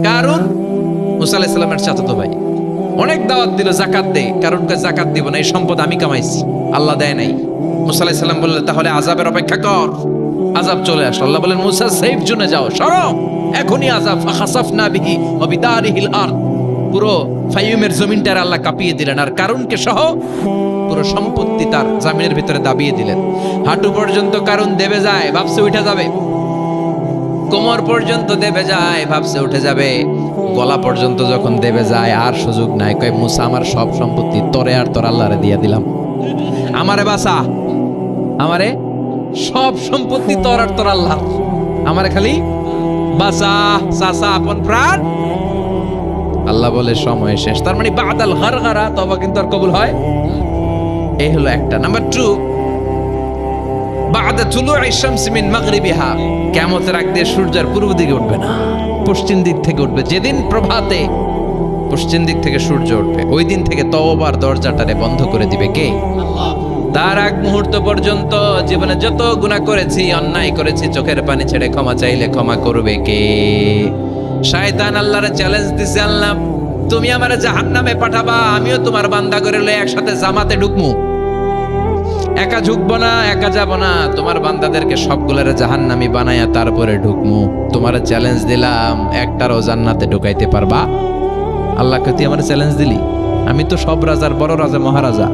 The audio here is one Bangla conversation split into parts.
কারণ মুসা আলাইহিস সালামের চাচাতো ভাই অনেক দাওয়াত দিল, জাকাত দে। কারণ জাকাত দিব না, এই সম্পদ আমি কামাইছি, আল্লাহ দেয় নাই। মুসা আলাইহিস সালাম বললেন তাহলে আযাবের অপেক্ষা কর। আযাব চলে আসলো। আল্লাহ বলেন মুসা সেফ জোনে যাও, সরো, এখনই আযাব। ফাখাসাফনা বিহি ওয়া বিদারিহিল আরদ, পুরো ফাইয়ুমের জমিনটার আল্লাহ কাঁপিয়ে দিলেন, আর কারুনকে সহ পুরো সম্পত্তি তার জামিনের ভিতরে দাবিয়ে দিলেন। হাঁটু পর্যন্ত কারুন দেবে যায়, ভাবছে উঠে যাবে। কোমর পর্যন্ত দেবে যায়, ভাবছে উঠে যাবে। গলা পর্যন্ত যখন দেবে যায় আর সুযোগ নাই। কয় মুসা আমার সব সম্পত্তি তোরে আর তোর আল্লাহরে দিয়া দিলাম, আমারে বাঁচা, আমারে সব সম্পত্তি তোর আর তোর আল্লাহ, আমারে খালি বাঁচা, চাচা আপন প্রাণ। আল্লাহ বলে সময় শেষ। তার মানে বাদাল গারগারা তওবা কিন্তু আর কবুল হয়। এই হলো একটা। নাম্বার 2, বাদা তুলুই শামস মিন মাগরিবিহা, কিয়ামতের আগ দিয়ে সূর্যের পূর্ব দিকে উঠবে না, পশ্চিম দিক থেকে উঠবে। যেদিন প্রভাতে পশ্চিম দিক থেকে সূর্য উঠবে, ওই দিন থেকে তওবার দরজাটারে বন্ধ করে দিবে কে? আল্লাহ। তার আগ মুহূর্ত পর্যন্ত জীবনে যত গুনাহ করেছি, অন্যায় করেছি, চোখের পানি ছেড়ে ক্ষমা চাইলে ক্ষমা করবে কে? শয়তান আল্লাহরে চ্যালেঞ্জ দিছে, আল্লাহ তুমি আমারে জাহান্নামে পাঠাবা, আমিও তোমার বান্দা করে লয়ে একসাথে জামাতে ঢুকমু। একা ঢুকবো না, একা যাব না, তোমার বান্দাদেরকে সবগুলোরে জাহান্নামী বানায়া তারপরে ঢুকমু। তোমার চ্যালেঞ্জ দিলাম, একটারও জান্নাতে ঢুকাইতে পারবা? আল্লাহকে তুই আমার চ্যালেঞ্জ দিলি? আমি তো সব রাজার বড় রাজা, মহারাজা,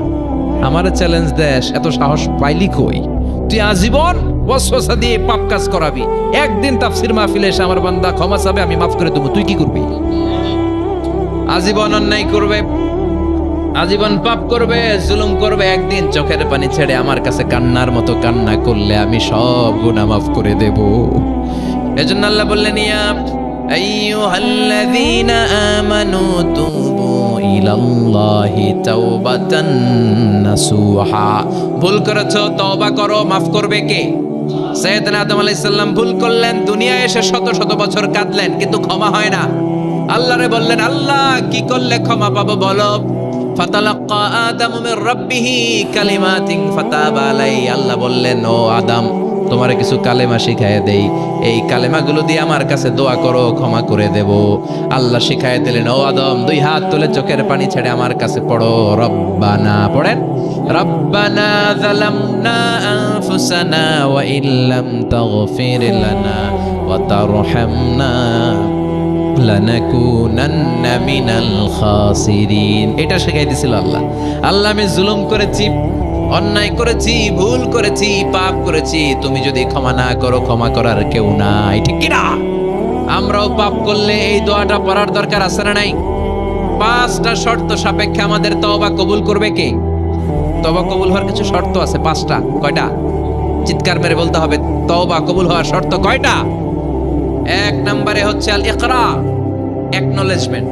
আমার চ্যালেঞ্জ দেশ, এত সাহস পাইলি কই? তুই আজীবন ওয়াসওয়াসা দিয়ে পাপ কাজ করাবি, একদিন তাফসীর মাহফিলে এসে আমার বান্দা ক্ষমা চাবে, আমি মাফ করে দেবো, তুই কি করবি? আজীবন অন্যায় করবে, আজীবন পাপ করবে, জুলুম করবে, একদিন চোখের পানি ছেড়ে আমার কাছে কান্নার মতো কান্না করলে আমি সব গুনাহ মাফ করে দেব। এজন্য আল্লাহ বললেন ইয়া আইয়ুহাল্লাযীনা আমানু তুবু ইলাল্লাহি তাওবাতান নাসুহা। ভুল করেছো, তওবা করো, মাফ করবে কে? সাইয়েদনা আদম আলাইহিস সালাম ভুল করলেন, দুনিয়ায় এসে শত শত বছর কাঁদলেন, কিন্তু ক্ষমা হয় না। আল্লাহরে বললেন আল্লাহ কি করলে ক্ষমা পাবো বলো? ফাতালাক্কা আদামু মির রাব্বিহি কালিমাতিন ফাতাবা আলাইহি। আল্লাহ বললেন ও আদম, তোমারে কিছু কালেমা শিখায় দেই, এই কালেমাগুলো দিয়ে আমার কাছে দোয়া করো, ক্ষমা করে দেব। আল্লাহ শিখায় দিলেন, ও আদম দুই হাত তুলে চোখের পানি ছেড়ে আমার কাছে পড়ো, রব্বানা, পড়েন, রব্বানা যালামনা আনফুসানা ওয়া ইল্লাম তাগফির লানা ওয়া তারহামনা লানাকুনান্না মিনাল খাসিরিন। এটা শিখাই দিছিল আল্লাহ। আল্লাহ আমি জুলুম করেছি, অন্যায় করেছি, ভুল করেছি, পাপ করেছি, তুমি যদি ক্ষমা না করো ক্ষমা করার কেউ নাই, ঠিক কি না? আমরাও পাপ করলে এই দোয়াটা পড়ার দরকার আছে না নাই? 5টা শর্ত সাপেক্ষে আমাদের তওবা কবুল করবে কে? তওবা কবুল হওয়ার কিছু শর্ত আছে 5টা। কয়টা? চিৎকার মেরে বলতে হবে, তওবা কবুল হওয়ার শর্ত কয়টা? 1 নম্বরে হচ্ছে আল ইকরা, acknowledgement.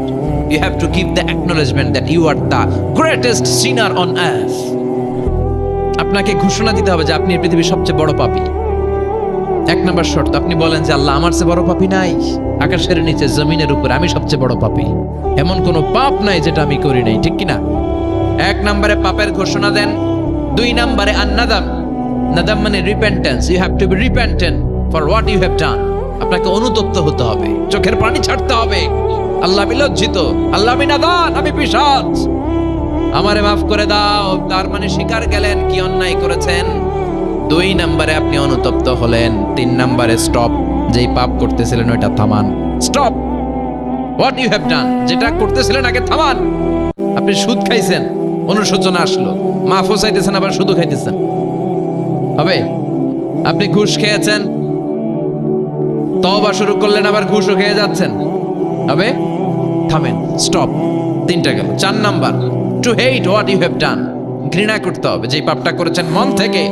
You have to give the acknowledgement that you are the greatest sinner on earth. আপনাকে ঘোষণা দিতে হবে যে আপনি পৃথিবীর সবচেয়ে বড় পাপী। 1 নম্বর শর্ত, আপনি বলেন যে আল্লাহ আমার চেয়ে বড় পাপী নাই, আকাশের নিচে জমিনের উপরে আমি সবচেয়ে বড় পাপী, এমন কোনো পাপ নাই যেটা আমি করি নাই, ঠিক কি না? 1 নম্বরে পাপের ঘোষণা দেন। 2 নম্বরে আন-নাদাম, নাদাম মানে repentance. You have to be repentant for what you have done. আপনাকে অনুতপ্ত হতে হবে, চোখের পানি ছাড়তে হবে। আল্লাহ আমি লজ্জিত, আল্লাহ আমি নাদান, আমি পিশাচ, আমারে মাফ করে দাও। তার মানে স্বীকার গেলেন কি অন্যায় করেছেন। 2 নম্বরে আপনি অনুতপ্ত হলেন। 3 নম্বরে স্টপ, যেই পাপ করতেছিলেন ওইটা থামান, stop what you have done, যেটা করতেছিলেন আগে থামান। আপনি সুদ খাইছেন, অনুশোচনা আসলো, মাফও চাইতেছেন, আবার সুদও খাইতেছেন, হবে? আপনি ঘুষ খেয়েছেন, তওবা শুরু করলেন, আবার ঘুষও খেয়ে যাচ্ছেন, হবে? থামেন, স্টপ। 3টা গেল। 4 number, to hate what you have done, ঘৃণা করতে হবে, যে পাপটা করেছেন মন থেকে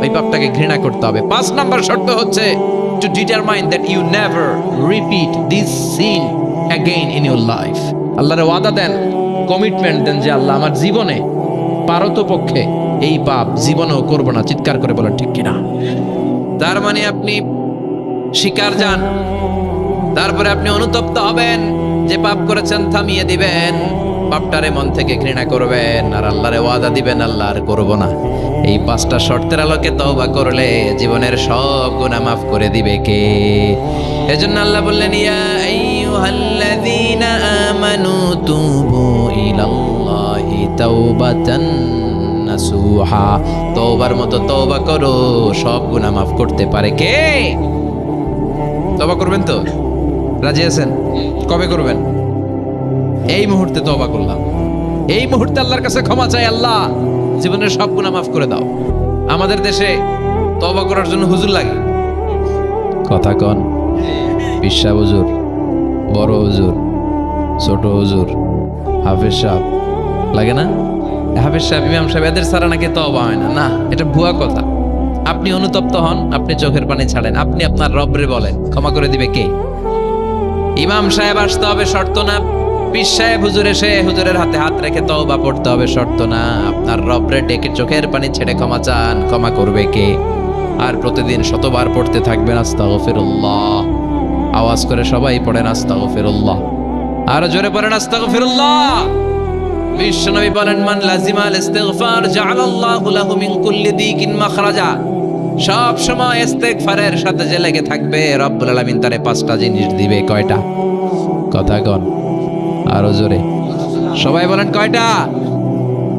ওই পাপটাকে ঘৃণা করতে হবে। 5 নাম্বার শর্ত হচ্ছে to determine that you never repeat this sin again in your life. আল্লাহরে ওয়াদা দেন, কমিটমেন্ট দেন যে আল্লাহ আমার জীবনে পারতপক্ষে এই পাপ জীবনেও করব না। চিৎকার করে বলেন ঠিক কিনা? তার মানে আপনি শিকার যান, তারপরে আপনি অনুতপ্ত হবেন, যে পাপ করেছেন থামিয়ে দিবেন, পাপটারে মন থেকে ঘৃণা করবেন, আর আল্লাহরে ওয়াদা দিবেন আল্লাহ আর করব না। এই 5টা শর্তের আলোকে তওবা করলে জীবনের সব গুনাহ মাফ করে দিবে কে? এজন্য আল্লাহ বললেন ইয়া আইয়ুহাল তুবু ইলাল্লাহি তাওবাতান নাসুহা, তওবার মতো তওবা করো, সব গুনাহ মাফ করতে পারে কে? তওবা করবেন তো? রাজি আছেন? কবে করবেন? এই মুহূর্তে তওবা করলাম, এই মুহূর্তে আল্লাহর কাছে ক্ষমা চাই, আল্লাহ জীবনের সব গুনাহ মাফ করে দাও। আমাদের দেশে তওবা করার জন্য হুজুর লাগে, কথা কন, পিসা হুজুর, বড় হুজুর, ছোট হুজুর, হাফেজ সাহেব লাগে না? হাফেজ সাহেব, ইমাম সাহেব, এদের ছাড়া নাকি তওবা হয় না। না, এটা ভুয়া কথা। আপনি অনুতপ্ত হন, আপনি চোখের পানি ছাড়েন, আপনি আপনার রবরে বলেন, ক্ষমা করে দিবে কে? ইমাম সাহেব আসতে হবে শর্ত না, পীর সাহেব হুজুর এসে হুজুরের হাতে হাত রেখে তওবা পড়তে হবে শর্ত না। আপনার রবরে ডেকে চোখের পানি ছেড়ে ক্ষমা চান, ক্ষমা করবে কে? আর প্রতিদিন শতবার পড়তে থাকবেন আস্তাগফিরুল্লাহ। আওয়াজ করে সবাই পড়েন আস্তাগফিরুল্লাহ, আর জোরে পড়েন আস্তাগফিরুল্লাহ। বিশ্বনবী বলেন, মান লাজিমাল ইস্তিগফার জাআলাল্লাহু লাহু মিন কুল্লি দিকিন মাখরাজা। সব সময় ইস্তিগফারের সাথে যে লেগে থাকবে, রব্বুল আলামিন তারে 5টা জিনিস দিবে। কয়টা? কথা কন আরো জোরে, সবাই বলেন কয়টা?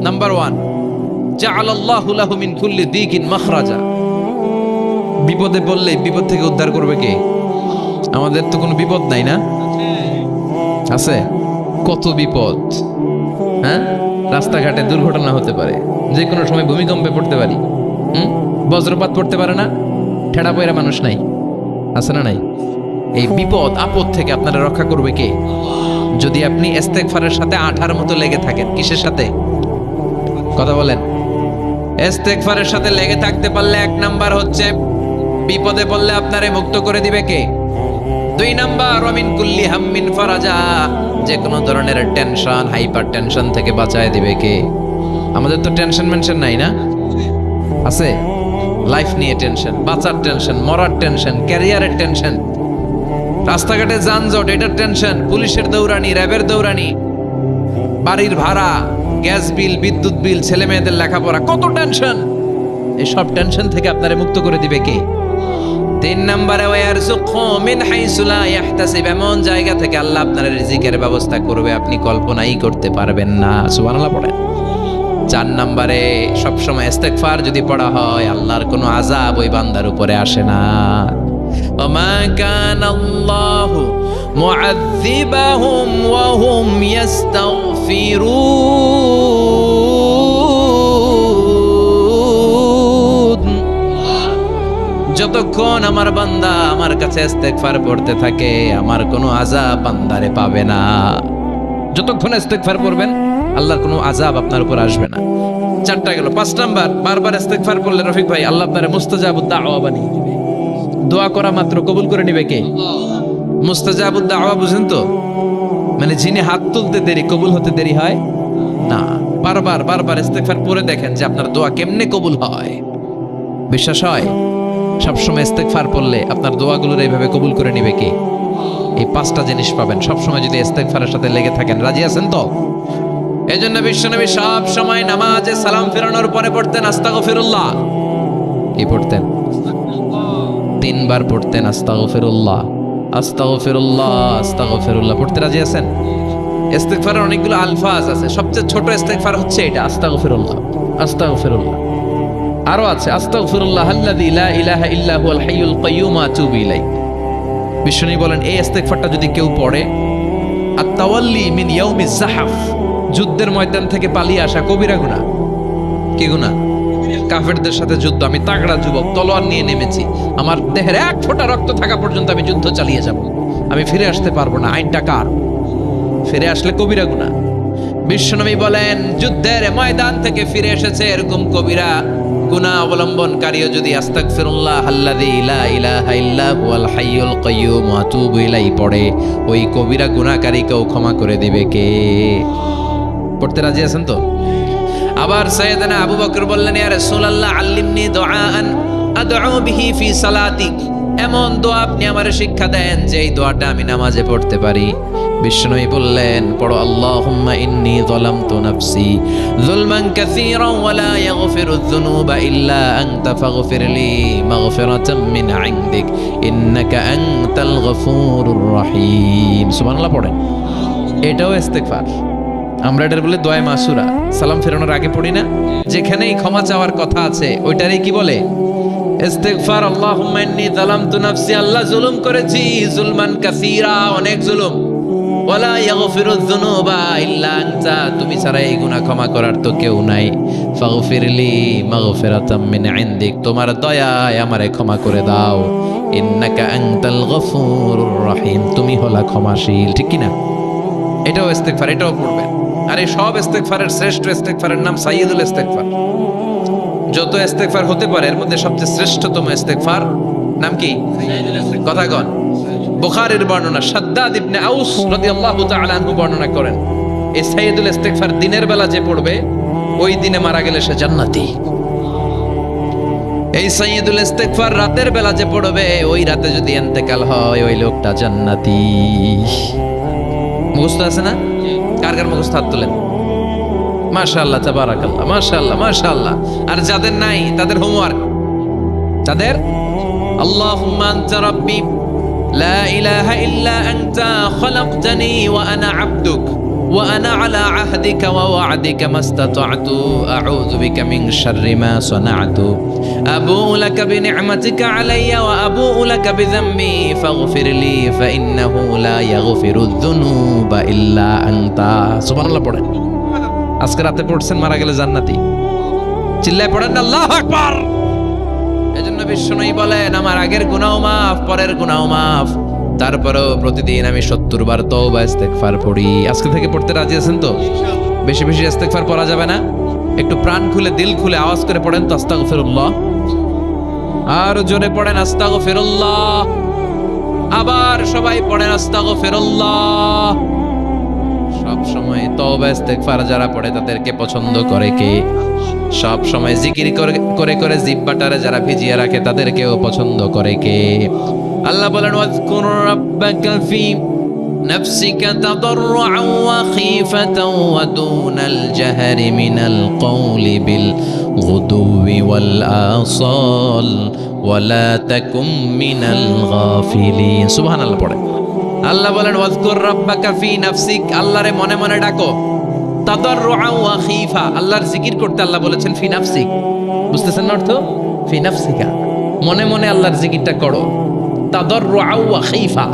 নাম্বার 1, জাআলাল্লাহু লাহু মিন কুল্লি দিকিন মাখরাজা। বিপদে পড়লে বিপদ থেকে উদ্ধার করবে কে? আমাদের তো কোনো বিপদ নাই না? আছে? কত বিপদ, হ্যাঁ? রাস্তাঘাটে দুর্ঘটনা হতে পারে, যে কোনো সময় ভূমিকম্পে পড়তে পারি, বজ্রপাত পড়তে পারে না? ঠেড়া পয়রা মানুষ নাই, আছে না নাই? এই বিপদ আপদ থেকে আপনারা রক্ষা করবে কে? যদি আপনি ইস্তেগফারের সাথে আঠার মতো লেগে থাকেন। কিসের সাথে? কথা বলেন। ইস্তেগফারের সাথে লেগে থাকতে পারলে 1 নাম্বার হচ্ছে বিপদে পড়লে আপনারে মুক্ত করে দিবে কে? 2 নাম্বার, ওয়ামিন কুল্লি হাম্মিন ফারাজা, যে কোনো ধরনের টেনশন, হাইপার টেনশন থেকে বাঁচায় দিবে কে? আমাদের তো টেনশন মেনশন নাই না? আছে? লাইফ নিয়ে টেনশন, বাঁচার টেনশন, মরার টেনশন, ক্যারিয়ারের টেনশন, রাস্তাঘাটে যানজট, এটার টেনশন, পুলিশের দৌড়ানি, র্যাবের দৌড়ানি, বাড়ির ভাড়া, গ্যাস বিল, বিদ্যুৎ বিল, ছেলে মেয়েদের লেখাপড়া, কত টেনশন। এই সব টেনশন থেকে আপনারে মুক্ত করে দিবে কে? 3 নম্বরে, ওয়ারযুকহু মিন হাইসু লা ইয়াহতাসিব, এমন জায়গা থেকে আল্লাহ আপনার রিজিকের ব্যবস্থা করবে আপনি কল্পনাই করতে পারবেন না। সুবহানাল্লাহ পড়েন। 4 নম্বরে, সবসময় ইস্তেগফার যদি পড়া হয়, আল্লাহর কোনো আযাব ওই বান্দার উপরে আসে না। ওমা কানাল্লাহু মুআযযিবাহুম ওয়া হুম ইস্তাগফিরুন। যতক্ষণ আমার বান্দা আমার কাছে ইস্তেগফার পড়তে থাকে, আমার কোনো আযাব বান্দারে পাবে না। যতক্ষণ ইস্তেগফার পড়বেন, আল্লাহর কোনো আযাব আপনার উপর আসবে না। 4টা গেল। 5 নাম্বার, বারবার ইস্তেগফার পড়লে রফিক ভাই আল্লাহ আপনারে মুস্তাজাবুদ দাওয়া বানিয়ে দিবে। দোয়া করা মাত্র কবুল করে নেবে কে? মুস্তাজাবুদ দাওয়া বুঝেন তো? মানে যিনি হাত তুলতে দেরি, কবুল হতে দেরি হয় না। বারবার ইস্তেগফার পড়ে দেখেন যে আপনার দোয়া কেমনে কবুল হয়। বিশ্বাস হয়? সবসময় ইস্তেগফার পড়লে আপনার দোয়াগুলোর এইভাবে কবুল করে নেবে কে? এই 5টা জিনিস পাবেন সবসময় যদি ইস্তেগফারের সাথে লেগে থাকেন। রাজি আছেন তো? এই জন্য বিশ্বনবী সব সময় নামাজে সালাম ফেরানোর পরে পড়তেন আস্তাগফিরুল্লাহ। কি পড়তেন? 3 বার পড়তেন আস্তাগফিরুল্লাহ, আস্তাগফিরুল্লাহ, আস্তাগফিরুল্লাহ। পড়তে রাজি আছেন? ইস্তেগফারের অনেকগুলো আলফাজ আছে, সবচেয়ে ছোট ইস্তেগফার হচ্ছে এটা, আস্তাগফিরুল্লাহ, আস্তাগফিরুল্লাহ। আরো আছে, আস্তাগফিরুল্লাহ আল্লাযী লা ইলাহা ইল্লা হুয়াল হাইয়ুল কাইয়্যুম আতুবু ইলাইহি। বিশ্বনবী বলেন, এই ইস্তেগফারটা যদি কেউ পড়ে, আত-তাওয়াল্লি মিন ইয়াউমিজ যাহফ, যুদ্ধের ময়দান থেকে পালিয়ে আসা কবিরা গুনাহ। কি গুনাহ? কাফেরদের সাথে যুদ্ধ, আমি তাগড়া যুবক, তলোয়ার নিয়ে নেমেছি, আমার দেহের 1 ফোঁটা রক্ত থাকা পর্যন্ত আমি যুদ্ধ চালিয়ে যাব, আমি ফিরে আসতে পারবো না, আইনটা কার? ফিরে আসলে কবিরা গুনাহ। বিশ্বনবী বলেন, যুদ্ধের ময়দান থেকে ফিরে এসেছে এরকম কবিরা গুনাহ অবলম্বনকারীও যদি আস্তাগফিরুল্লাহ আল্লাযী লা ইলাহা ইল্লা হুয়াল হাইয়ুল কাইয়্যুম আতুবু ইলাইহি পড়ে, ওই কবিরা গুনাহকারীকেও ক্ষমা করে দিবে কে? পড়তে রাজি আছেন তো? আবার সাইয়েদনা আবু বকর বললেন, ইয়া রাসূলুল্লাহ আল্লিমনি দুআআন আদউ বিহি ফি সালাতি, এমন দোয়া আপনি আমারে শিক্ষা দেন যে এই দোয়াটা আমি নামাজে পড়তে পারি। বিশ্বনবী বললেন, পড়ো, আল্লাহুম্মা ইন্নী যালামতু নাফসি যুলমান কাসীরান ওয়া লা ইয়াগফিরুয যুনুবা ইল্লা আনতা ফাগফিরলি মাগফিরাতাম মিন ইনদিক ইন্নাকা আনতাল গফুরুর রহিম। সুবহানাল্লাহ পড়েন। এটাও ইস্তেগফার। আমরা এটার বলে দোয়া মাসুরা, সালাম ফেরানোর আগে পড়ি না? যেখানেই ক্ষমা চাওয়ার কথা আছে ওইটারই কি বলে? ইস্তেগফার। আল্লাহুম্মা ইন্নী যালামতু নাফসি, আল্লাহ জুলুম করেছি, জুলমান কাসীরা, অনেক জুলুম। ওয়ালা ইয়াগফিরুয যুনুবা ইল্লা আনতা, তুমি ছাড়া এই গুনাহ ক্ষমা করার তো কেউ নাই। ফাগফিরলি মাগফিরাতাম মিন ইনদিক, তোমার দয়ায় আমারে ক্ষমা করে দাও। ইন্নাকা আনতাল গফুরুর রহিম, তুমি হলা ক্ষমাশীল। ঠিক কি না? এটাও ইস্তেগফার, এটাও পড়বেন। আর এই সব ইস্তেগফারের শ্রেষ্ঠ ইস্তেগফারের নাম সাইয়্যিদুল ইস্তেগফার। যত ইস্তেগফার হতে পারে এর মধ্যে সবচেয়ে শ্রেষ্ঠতম ইস্তেগফার নাম কি? কথা কন। বুখারীর বর্ণনা, শাদ্দাদ ইবনে আউস রাদিয়াল্লাহু তাআলা আনহু বর্ণনা করেন, এই সাইয়্যিদুল ইস্তেগফার দিনের বেলা যে পড়বে ওই দিনে মারা গেলে সে জান্নাতি। এই সাইয়্যিদুল ইস্তেগফার রাতের বেলা যে পড়বে ওই রাতে যদি ইন্তেকাল হয় ওই লোকটা জান্নাতি। মুখস্থ আছে না? কার কার মুখস্থ হাত তোলেন। মাশাআল্লাহ, তাবারাকাল্লাহ, মাশাআল্লাহ, মাশাআল্লাহ। আর যাদের নাই তাদের হোমওয়ার্ক, তাদের আল্লাহুম্মা আনতা রাব্বি লা ইলাহা ইল্লা আনতা খলাকতানি ওয়া আনা আবদুক ওয়া আনা আলা আহদিকা ওয়া ওয়া'দিকা মাস্তাতা'তু আউযু বিকা মিন শাররি মা সানা'তু আবুউ লাকা বিনি'মাতিকা আলাইয়া ওয়া আবুউ লাকা বিযামবি ফাগফিরলি ফাইন্নাহু লা ইয়াগফিরুয যুনুবা ইল্লা আনতা। সুবহানাল্লাহ পড়েন। আজকে রাতে পড়ছেন, মারা গেলে জান্নাতি। চিল্লায় পড়েন না আল্লাহু আকবার। এজন্য বিশ্বনবী বলেন আমার আগের গুনাহ মাফ, পরের গুনাহ মাফ, তারপরেও প্রতিদিন আমি 70 বার তওবা ইস্তেগফার পড়ি। আজকে থেকে পড়তে রাজি আছেন তো? বেশি বেশি ইস্তেগফার পড়া যাবে না? একটু প্রাণ খুলে দিল খুলে আওয়াজ করে পড়েন তো আস্তাগফিরুল্লাহ। আর জোরে পড়েন আস্তাগফিরুল্লাহ। আবার সবাই পড়েন আস্তাগফিরুল্লাহ। সব সময় তওবা ইস্তেগফার যারা পড়ে তাদেরকে পছন্দ করে কে? সব সময় জিকির করে করে জিহ্বাটারে যারা ভিজিয়ে রাখে তাদেরকেও পছন্দ করে কে? আল্লাহ বলেন ওয়াজকুর রাব্বাকা ফি নাফসিকা তাদাররুআন ওয়া খীফাতান ওয়া দুনাল জাহরি মিনাল কওলি বিল গুদুওয়ি ওয়াল আসাল ওয়া লা তাকুম মিনাল গাফিলিন। সুবহানাল্লাহ পড়ে। আল্লাহ বলেন ওয়াজকুর রাব্বাকা ফি নাফসিক, আল্লাহরে মনে মনে ডাকো। তাদাররুআন ওয়া খীফা, আল্লাহর জিকির করতে আল্লাহ বলেছেন ফি নাফসিক। বুঝতেছেন না অর্থ? ফি নাফসিকা, মনে মনে আল্লাহর জিকিরটা করো। তাদাররুআন ওয়া খীফা,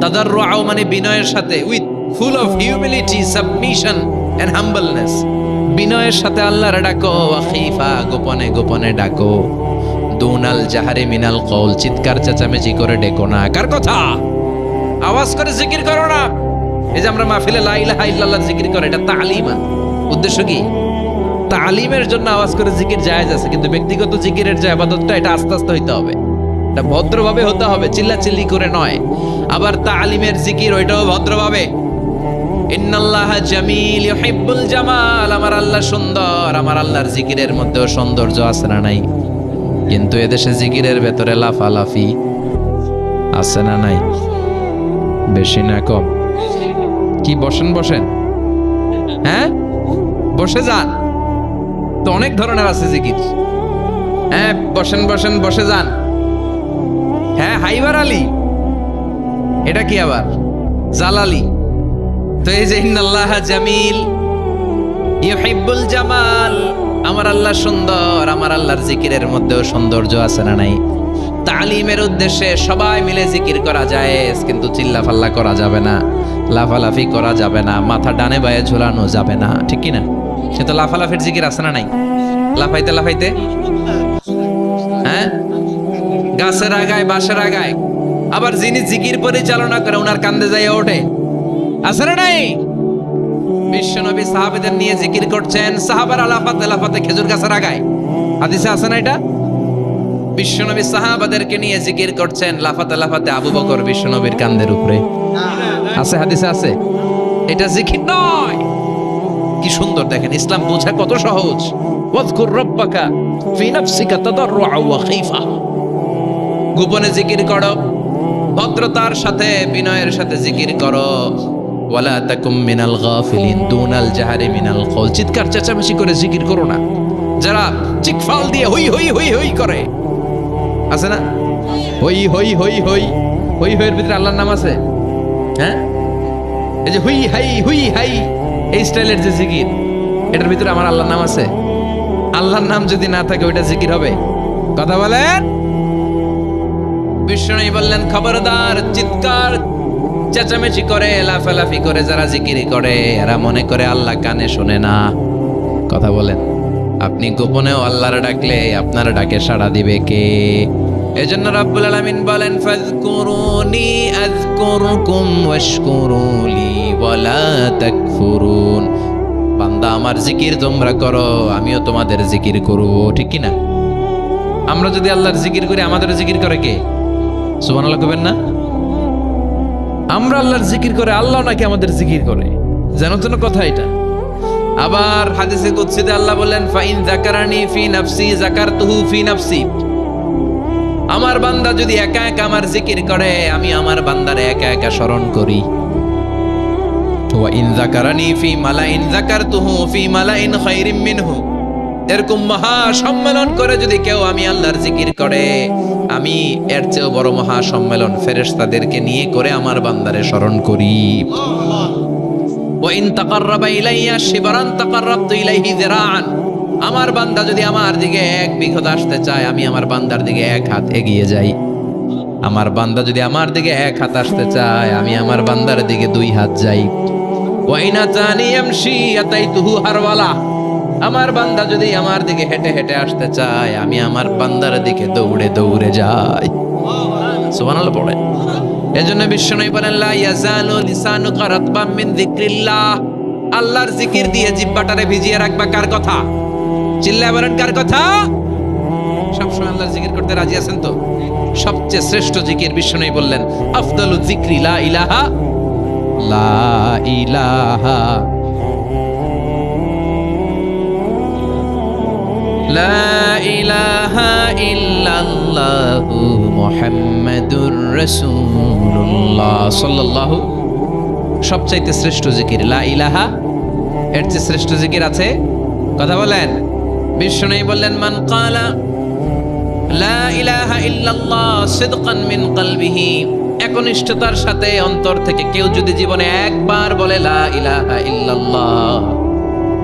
তাদাররুআ মানে বিনয়ের সাথে, with full of humility, submission and humbleness. বিনয়ের সাথে আল্লাহর ডাকো। ওয়া খীফা, গোপনে গোপনে ডাকো। দুনাল জাহারি মিনাল কওল, চিৎকার চেঁচামেচি করে ডেকো না। কার কথা? আওয়াজ করে জিকির করো না। এই যে আমরা মাহফিলে লা ইলাহা ইল্লাল্লাহ জিকির করে, এটা তালিমান। উদ্দেশ্য কি? তালিমের জন্য আওয়াজ করে জিকির জায়েজ আছে, কিন্তু ব্যক্তিগত জিকিরের যে ইবাদতটা এটা আস্তে আস্তে হইতে হবে, এটা ভদ্রভাবে হতে হবে, চিল্লাচিল্লি করে নয়। আবার তালিমের জিকির ওইটাও ভদ্রভাবে। ইন্নাল্লাহা জামিল ইউহিব্বুল জামাল, আমার আল্লাহ সুন্দর, আমার আল্লাহর জিকিরের মধ্যেও সৌন্দর্য আছে না নাই? কিন্তু এদেশে জিকিরের ভেতরে লাফালাফি আছে না নাই? বেশি না কম? কি বসেন বসেন, হ্যাঁ বসে যান তো, অনেক ধরনের আছে জিকির। হ্যাঁ বসেন বসেন, বসে যান। হ্যাঁ হাইবার আলী, এটা কি আবার জালালি? তো এই যে ইন্নাল্লাহা জামিল ইউহিব্বুল জামাল, আমার আল্লাহ সুন্দর, আমার আল্লাহর জিকিরের মধ্যেও সৌন্দর্য আছে না নাই? তালিমের উদ্দেশ্যে সবাই মিলে জিকির করা যায়, কিন্তু চিল্লাফাল্লা করা যাবে না, লাফালাফি করা যাবে না, মাথা ডানে বায়ে ঝোলানো যাবে না। ঠিক কি না? সে তো লাফালাফির জিকির আছে না নাই? লাফাইতে লাফাইতে, হ্যাঁ গাছের আগায় বাঁশের আগায়। আবার যিনি জিকির পরিচালনা করে ওনার কান্দে যাইয়া ওঠে, আছে না নাই? বিশ্বনবী সাহাবাদের নিয়ে জিকির করছেন, সাহাবারা লাফাতে লাফাতে খেজুর গাছের আগায়। হাদিসে আছে না এটা? বিশ্বনবী সাহাবাদেরকে নিয়ে জিকির করছেন, লাফাতে লাফাতে আবু বকর বিশ্বনবীর কান্দের উপরে। আছে, হাদিসে আছে। এটা জিকির নয়। কি সুন্দর দেখেন, ইসলাম বোঝা কত সহজ। ওয়াজকুর রাব্বাকা ফি নাফসিকা তাদাররুআ ওয়া খীফা, গোপনে জিকির করো, ভদ্রতার সাথে বিনয়ের সাথে জিকির করো। ওয়ালা তাকুম মিনাল গাফিলিন, দুনাল জাহারি মিনাল কওল, চিৎকার চেঁচামেচি করে জিকির করো না। যারা চিকফাল দিয়ে হই হই হই হই করে, আছে না? হই হই হই হই হই হইয়ের ভিতরে আল্লাহর নাম আছে। হ্যাঁ এই যে হুই হাই এই স্টাইলের যে জিকির, এটার ভিতরে আমার আল্লাহর নাম আছে? আল্লাহর নাম যদি না থাকে ওইটা জিকির হবে? কথা বলেন। বিষ্ণু বললেন খবরদার, চিৎকার চেঁচামেচি করে লাফালাফি করে যারা জিকিরি করে এরা মনে করে আল্লাহ কানে শোনে না। কথা বলেন। আপনি গোপনেও আল্লাহর ডাকলে আপনার ডাকে সাড়া দিবে কে? এজন্য রাব্বুল আলামিন বলেন ফাযকুরুনি আযকুরকুম ওয়াশকুরুলি ওয়ালা তাকফুরুন। বান্দা আমার জিকির তোমরা করো, আমিও তোমাদের জিকির করব, ঠিক কি না? আমরা যদি আল্লাহর জিকির করি আমাদের জিকির করে কে? সুবহানাল্লাহ কবেন না? আমরা আল্লাহর জিকির করে আল্লাহ নাকি আমাদের জিকির করে, জানো তো না কথা এটা? আবার হাদিসে কুদসিতে আল্লাহ বলেন ফাইন যাকারানি ফি নাফসি যাকারতুহু ফি নাফসি। আমার বান্দা যদি একা একা আমার জিকির করে আমি আমার বান্দারে একা একা স্মরণ করি। ওয়া ইন যাকারানি ফি মালাইন যাকারতুহু ফি মালাইন খায়রিম মিনহু। এরকম মহা সম্মেলন করে যদি কেউ আমি আল্লাহর জিকির করে আমি এর চেয়েও বড় মহা সম্মেলন ফেরেশতাদেরকে নিয়ে করে আমার বান্দারে স্মরণ করি। ওয়া ইন তাকাররাবা ইলাইয়া শিবরান তাকাররাবতু ইলাইহি যিরাআন। আমার বান্দা যদি আমার দিকে এক বিঘত আসতে চায় আমি আমার বান্দার দিকে এক হাত এগিয়ে যাই। আমার বান্দা যদি আমার দিকে এক হাত আসতে চায় আমি আমার বান্দার দিকে দুই হাত যাই। ওয়া ইন আতানি ইয়ামশি আতাইতুহু হারওয়ালা। আমার বান্দা যদি আমার দিকে হেঁটে হেঁটে আসতে চায় আমি আমার বান্দার দিকে দৌড়ে দৌড়ে যাই। সুবহানাল্লাহ পড়ে। এজন্য বিশ্বনবী বলেন লা ইয়াজালু লিসানুকা রাতবাম মিন যিকরিল্লাহ। আল্লাহর জিকির দিয়ে জিহ্বাটারে ভিজিয়ে রাখবা। কার কথা? চিল্লায় বলেন কার কথা? সবসময় আল্লাহর জিকির করতে রাজি আছেন তো? সবচেয়ে শ্রেষ্ঠ জিকির বিশ্বনবী বললেন আফদালু যিকরি লা ইলাহা লা ইলাহা লা ইলাহা ইল্লাল্লাহু মুহাম্মাদুর রাসূলুল্লাহ সাল্লাল্লাহু। সবচাইতে শ্রেষ্ঠ জিকির লা ইলাহা। এর চেয়ে শ্রেষ্ঠ জিকির আছে? কথা বলেন। বিষ্ণু বললেন মান ক্বালা লা ইলাহা ইল্লাল্লাহ সিদকান মিন কলবিহি। একনিষ্ঠতার সাথে অন্তর থেকে কেউ যদি জীবনে একবার বলে লা ইলাহা ইল্লাল্লাহ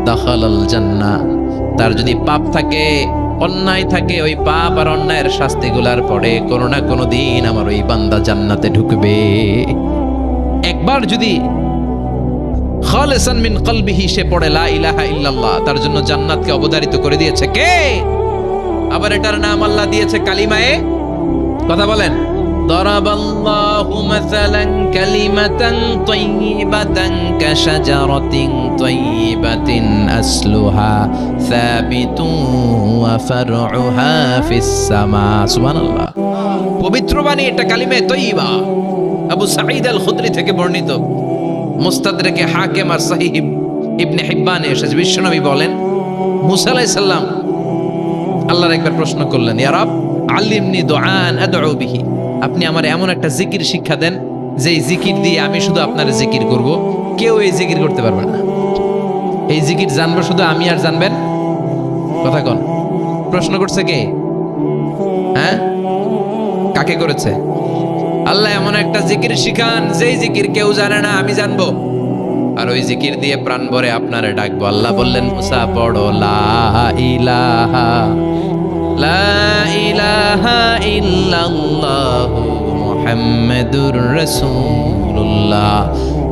দাখালাল জান্নাহ। তার যদি পাপ থাকে অন্যায় থাকে ওই পাপ আর অন্যায়ের শাস্তিগুলার পরে কোনো না কোনো দিন আমার ওই বান্দা জান্নাতে ঢুকবে। একবার যদি খালিসান মিন কলবিহি সে পড়ে লা ইলাহা ইল্লাল্লাহ তার জন্য জান্নাতকে অবধারিত করে দিয়েছে কে? আবার এটার নাম আল্লাহ দিয়েছে কালিমায়ে। কথা বলেন। দরাবাল্লাহু মাসালান কালিমাতান তাইয়িবাতান কাশাজারাতিন তাইয়িবাতিন আসলুহা সাবিতুন ওয়া ফারউহা ফিস সামা। সুবহানাল্লাহ। পবিত্র বাণী এটা কালিমে তাইয়িবা। আবু সাঈদ আল খুদরি থেকে বর্ণিত, মুস্তাদরেকে হাকিম আর সহিহ ইবনে হিব্বানে এসেছে। বিশ্বনবী বলেন মুসা আলাইহিস সালাম আল্লাহর একবার প্রশ্ন করলেন ইয়া রব আল্লিমনি দুআন আদউ বিহি। আপনি আমার এমন একটা জিকির শিক্ষা দেন যে জিকির দিয়ে আমি শুধু আপনার জিকির করব, কেউ এই জিকির করতে পারবে না। এই জিকির জানবো শুধু আমি আর জানবেন। কথা কোন? প্রশ্ন করছে কে? হ্যাঁ, কাকে করেছে? আল্লাহ এমন একটা জিকির শিখান যেই জিকির কেউ জানে না, আমি জানবো, আর ওই জিকির দিয়ে প্রাণ ভরে আপনারে ডাকবো। আল্লাহ বললেন মুসা পড়ো লা ইলাহা লা ইলাহা ইল্লাল্লাহু মুহাম্মাদুর রাসূলুল্লাহ।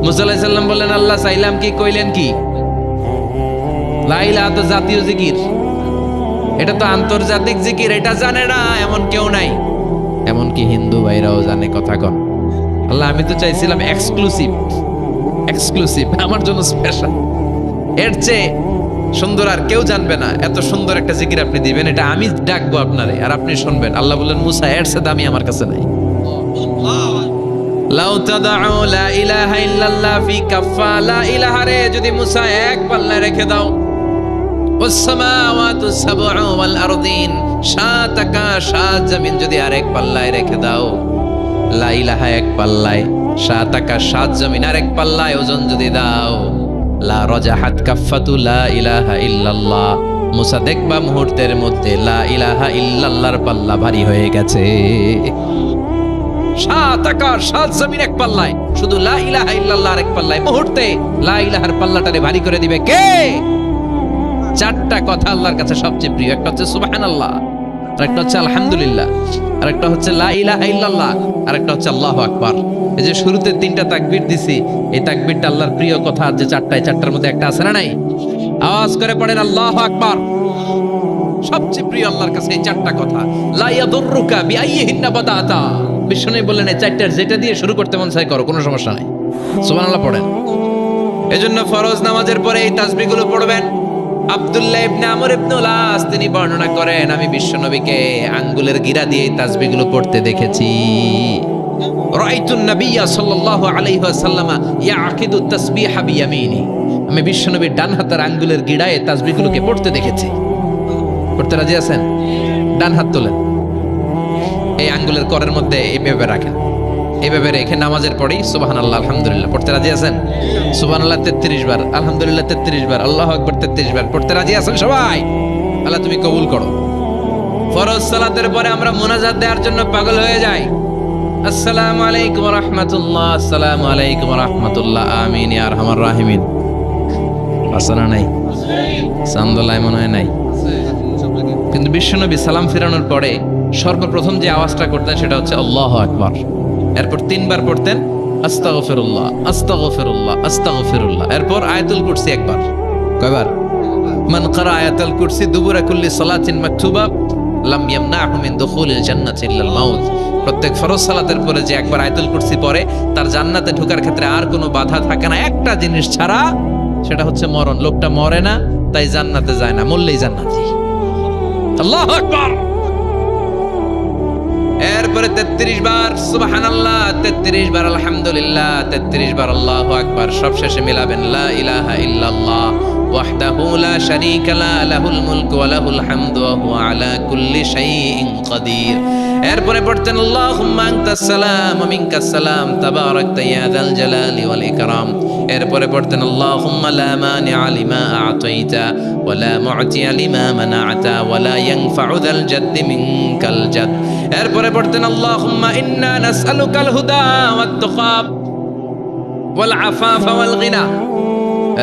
মুসা আলাইহিস সালাম বললেন আল্লাহ চাইলাম কি, কইলেন কি? লা ইলাহা তো জাতীয় জিকির, এটা তো আন্তর্জাতিক জিকির, এটা জানে না এমন কেউ নাই। এমনকি হিন্দু ভাইরাও জানে। কথা কন। আল্লাহ আমি তো চাইছিলাম এক্সক্লুসিভ, আমার জন্য স্পেশাল, এর চেয়ে সুন্দর আর কেউ জানবে না। এত সুন্দর একটা জিকির আপনি দিবেন, এটা আমি ডাকবো আপনারে আর আপনি শুনবেন। আল্লাহ বললেন মুসা এর চেয়ে দামি আমার কাছে নাই। লাউ তাদউ লা ইলাহা ইল্লাল্লাহ ফি কাফা। লা ইলাহা রে যদি মুসা এক পাল্লায় রেখে দাও, ওয়াস সামাওয়াতু সাবউ ওয়াল আরদিন, সাত আকাশ সাত জমিন যদি আরেক পাল্লায় রেখে দাও, লা ইলাহা এক পাল্লায়, সাত আকাশ সাত জমিন আরেক পাল্লায় ওজন যদি দাও, লা রাজাহাত কাফাতু লা ইলাহা ইল্লাল্লাহ। মুসা দেখবা মুহূর্তের মধ্যে লা ইলাহা ইল্লাল্লাহর পাল্লা ভারী হয়ে গেছে। সাত আকাশ সাত জমিন এক পাল্লায়, শুধু লা ইলাহা ইল্লাল্লাহ আর এক পাল্লায়, মুহূর্তে লা ইলাহার পাল্লাটারে ভারী করে দিবে কে? চারটা কথা আল্লাহর কাছে সবচেয়ে প্রিয়। একটা হচ্ছে সুবহানাল্লাহ, আরেকটা হচ্ছে আলহামদুলিল্লাহ, আরেকটা হচ্ছে লা ইলাহা ইল্লাল্লাহ, আরেকটা হচ্ছে আল্লাহু আকবার। এই যে শুরুতে তিনটা তাকবীর দিছি, এই তাকবীরটা আল্লাহর প্রিয় কথা, যে চারটায় চারটার মধ্যে একটা আছে না নাই? আওয়াজ করে পড়েন আল্লাহু আকবার। সবচেয়ে প্রিয় আল্লাহর কাছে এই চারটা কথা। লা ইয়াদুররুকা বিআইয়িহিন্না বাদাতা, বিষ্ণু বললেন এই চারটার যেটা দিয়ে শুরু করতে মন চায় করো, কোনো সমস্যা নাই। সুবহানাল্লাহ পড়েন। এজন্য ফরজ নামাজের পরে এই তাসবিহগুলো পড়বেন। আব্দুল্লাহ ইবনে আমর ইবনে উলাস তিনি বর্ণনা করেন, আমি বিশ্বনবীকে আঙ্গুলের গিরা দিয়ে এই তাসবিহগুলো পড়তে দেখেছি। রাআইতুন নাবিয়্যা সাল্লাল্লাহু আলাইহি ওয়াসাল্লাম ইয়াকিদু তাসবিহা বিয়ামিনি, আমি বিশ্বনবীর ডান হাতের আঙ্গুলের গিরায় এই তাসবিহগুলোকে পড়তে দেখেছি। পড়তে রাজি আছেন? ডান হাত তোলেন, এই আঙ্গুলের করের মধ্যে এইভাবে রাখেন, এইভাবে রেখে নামাজের পরেই সুবহানাল্লাহ আলহামদুলিল্লাহ পড়তে রাজি আছেন? সুবহানাল্লাহ 33 বার, আলহামদুলিল্লাহ 33 বার, আল্লাহু আকবার 33 বার পড়তে রাজি আছেন সবাই? আল্লাহ তুমি কবুল করো। ফরজ সালাতের পরে আমরা মুনাজাত দেওয়ার জন্য পাগল হয়ে যাই। আসসালামু আলাইকুম ওয়া রাহমাতুল্লাহ, আসসালামু আলাইকুম ওয়া রাহমাতুল্লাহ, আমিন ইয়া আরহামার রাহিমিন। আসনা নাই? সান্দলায় মনে হয় নাই। কিন্তু বিশ্বনবী সালাম ফেরানোর পরে সর্বপ্রথম যে আওয়াজটা করতেন সেটা হচ্ছে আল্লাহু আকবার। এরপর 3 বার পড়তেন আস্তাগফিরুল্লাহ আস্তাগফিরুল্লাহ আস্তাগফিরুল্লাহ। এরপর আয়াতুল কুরসি একবার। কয়বার? মান ক্বারা আয়াতুল কুরসি দুবুরা কুল্লি সালাতিন মাকতুবা লাম ইয়ামনাহু মিন দুখুলিল জান্নাতি ইল্লাল মাউত। প্রত্যেক ফরজ সালাতের পরে যে একবার আয়াতুল কুরসি পড়ে তার জান্নাতে ঢোকার ক্ষেত্রে আর কোনো বাধা থাকে না, একটা জিনিস ছাড়া, সেটা হচ্ছে মরণ। লোকটা মরে না তাই জান্নাতে যায় না, মরলেই জান্নাতি। আল্লাহু আকবার। এরপরে 33 বার সুবহানাল্লাহ, 33 বার আলহামদুলিল্লাহ, 33 বার আল্লাহু আকবার। সব শেষে মিলাবেন লা ইলাহা ইল্লাল্লাহ ওয়াহদাহু লা শারীকা লা লাহুল মুলকু ওয়া লাহুল হামদু ওয়া হুয়া আলা কুল্লি শাইইন কাদির। এরপরে পড়তেন আল্লাহুম্মা আনতাস সালাম ওয়া মিনকাস সালাম তাবারাকতা ইয়া যাল জালালি ওয়াল ইকরাম। এরপরে পড়তেন আল্লাহুম্মা লা মানিআ লিমা আ'তাইতা ওয়া লা মু'তিয়া লিমা মানা'তা ওয়া লা ইয়ানফা'ু যাল জাদ্দি মিনকাল জাদ। এরপরে পড়তেন আল্লাহুম্মা ইন্না নাসআলুকাল হুদা ওয়াত তুকা ওয়াল আফাফা ওয়াল গিনা।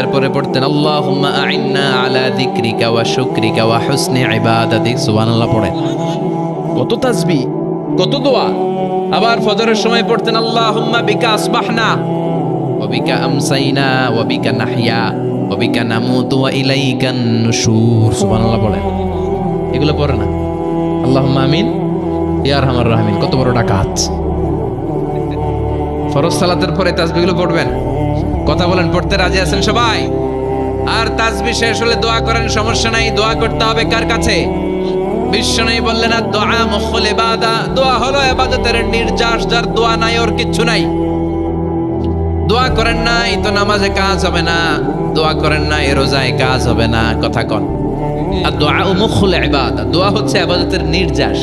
এরপরে পড়তেন আল্লাহুম্মা আ'ইন্না আলা যিকরিকা ওয়া শুকরিকা ওয়া হুসনি ইবাদাতিক। সুবহানাল্লাহ পড়েন। কত তাসবিহ, কত দোয়া। আবার ফজরের সময় পড়তেন আল্লাহুম্মা বিকা আসবাহনা ওয়া বিকা আমসাইনা ওয়া বিকা নাহইয়া ওয়া বিকা নামুতু ওয়া ইলাইকান নুশুর। সুবহানাল্লাহ পড়েন। এগুলো পড়ে না? আল্লাহুম্মা আমিন ইয়া আরহামার রাহিমিন। কত বড় ডাকাত। ফরজ সালাতের পরে তাসবিহগুলো পড়বেন। কথা বলেন, পড়তে রাজি আছেন সবাই? আর তাসবিহ শেষ হলে দোয়া করেন, সমস্যা নাই। দোয়া করতে হবে কার কাছে? বিশ্বনবী বললেন আর দোয়া মুখুল ইবাদা, দোয়া হলো ইবাদতের নির্যাস। যার দোয়া নাই ওর কিচ্ছু নাই। দোয়া করেন নাই তো নামাজে কাজ হবে না, দোয়া করেন নাই রোজায় কাজ হবে না। কথা কন। আর দোয়া মুখুল ইবাদা, দোয়া হচ্ছে ইবাদতের নির্যাস।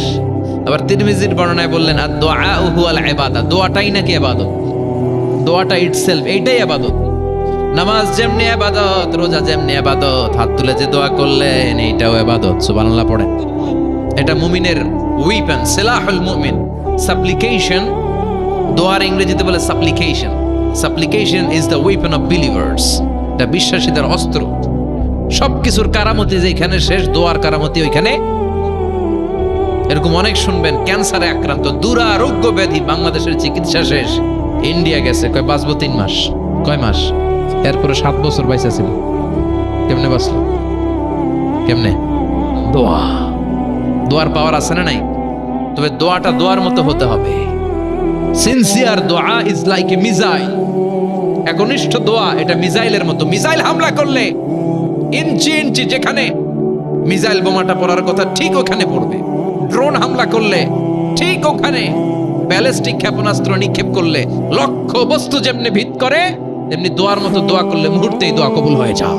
আবার তিরমিজির বর্ণনায় বললেন আর দোয়া হুয়াল ইবাদা, দোয়াটাই নাকি ইবাদত। দোয়াটা ইটসেলফ এইটাই ইবাদত। নামাজ যেমনি ইবাদত, রোজা যেমনি ইবাদত, হাত তুলে যে দোয়া করলেন এইটাও ইবাদত। সুবহানাল্লাহ পড়েন। এটা মুমিনের ওয়েপন, সিলাহুল মুমিন। সাপ্লিকেশন, দোয়ার ইংরেজিতে বলে সাপ্লিকেশন। সাপ্লিকেশন is the weapon of believers. এটা বিশ্বাসীদের অস্ত্র। সবকিছুর কারামতি যেখানে শেষ, দোয়ার কারামতি ওইখানে। এরকম অনেক শুনবেন ক্যান্সারে আক্রান্ত, দুরারোগ্য ব্যাধি, বাংলাদেশের চিকিৎসা শেষ, ইন্ডিয়া গেছে, কয় বাঁচবো 3 মাস। কয় মাস? এরপরে 7 বছর বাইসা ছিল। কেমনে বাঁচলো? কেমনে? দোয়া। দোয়ার পাওয়ার আছে না নাই? তবে দোয়াটা দোয়ার মতো হতে হবে। সিনসিয়ার দোয়া ইজ লাইক এ মিসাইল। একনিষ্ঠ দোয়া এটা মিসাইলের মতো। মিসাইল হামলা করলে ইঞ্চি ইঞ্চি যেখানে মিসাইল বোমাটা পড়ার কথা ঠিক ওখানে পড়বে। ড্রোন হামলা করলে ঠিক ওখানে, ব্যালিস্টিক ক্ষেপণাস্ত্র নিক্ষেপ করলে লক্ষ্য বস্তু যেমনি ভিত করে, তেমনি দোয়ার মতো দোয়া করলে মুহূর্তেই দোয়া কবুল হয়ে যায়।